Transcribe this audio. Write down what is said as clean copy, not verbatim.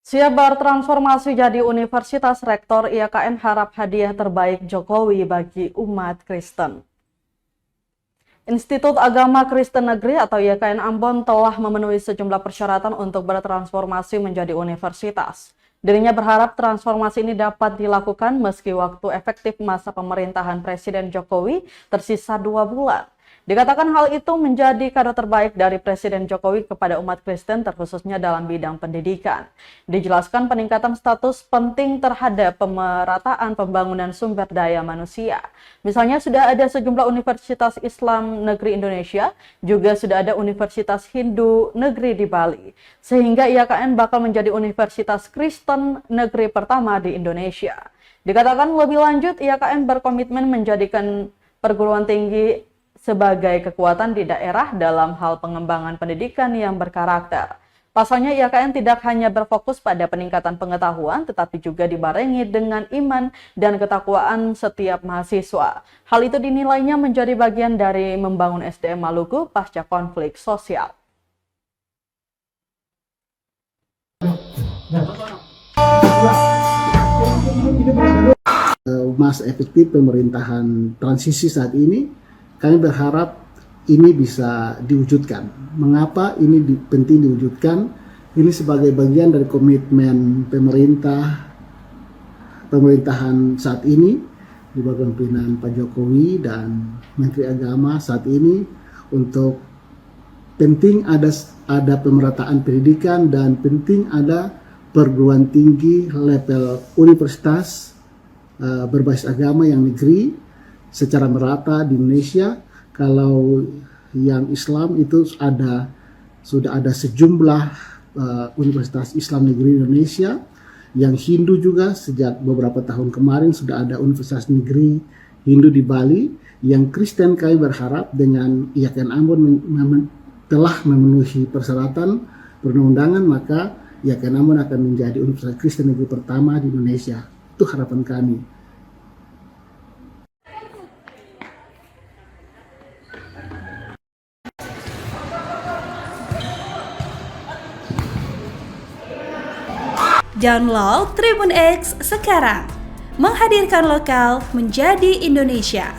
Siap bertransformasi jadi universitas, Rektor IAKN harap hadiah terbaik Jokowi bagi umat Kristen. Institut Agama Kristen Negeri atau IAKN Ambon telah memenuhi sejumlah persyaratan untuk bertransformasi menjadi universitas. Dirinya berharap transformasi ini dapat dilakukan meski waktu efektif masa pemerintahan Presiden Jokowi tersisa 2 bulan. Dikatakan hal itu menjadi kado terbaik dari Presiden Jokowi kepada umat Kristen terkhususnya dalam bidang pendidikan. Dijelaskan peningkatan status penting terhadap pemerataan pembangunan sumber daya manusia. Misalnya sudah ada sejumlah Universitas Islam Negeri Indonesia, juga sudah ada Universitas Hindu Negeri di Bali. Sehingga IAKN bakal menjadi Universitas Kristen Negeri pertama di Indonesia. Dikatakan lebih lanjut, IAKN berkomitmen menjadikan perguruan tinggi sebagai kekuatan di daerah dalam hal pengembangan pendidikan yang berkarakter. Pasalnya IAKN tidak hanya berfokus pada peningkatan pengetahuan, tetapi juga dibarengi dengan iman dan ketakwaan setiap mahasiswa. Hal itu dinilainya menjadi bagian dari membangun SDM Maluku pasca konflik sosial. Masa efektif pemerintahan transisi saat ini, kami berharap ini bisa diwujudkan. Mengapa ini penting diwujudkan? Ini sebagai bagian dari komitmen pemerintahan saat ini di bawah kepemimpinan Pak Jokowi dan Menteri Agama saat ini untuk penting ada pemerataan pendidikan dan penting ada perguruan tinggi level universitas berbasis agama yang negeri secara merata di Indonesia. Kalau yang Islam itu sudah ada sejumlah Universitas Islam Negeri Indonesia. Yang Hindu juga sejak beberapa tahun kemarin sudah ada Universitas Negeri Hindu di Bali. Yang Kristen kami berharap dengan IAKN Ambon telah memenuhi persyaratan perundang-undangan, maka IAKN Ambon akan menjadi Universitas Kristen Negeri pertama di Indonesia. Itu harapan kami. Download Tribun X sekarang, menghadirkan lokal menjadi Indonesia.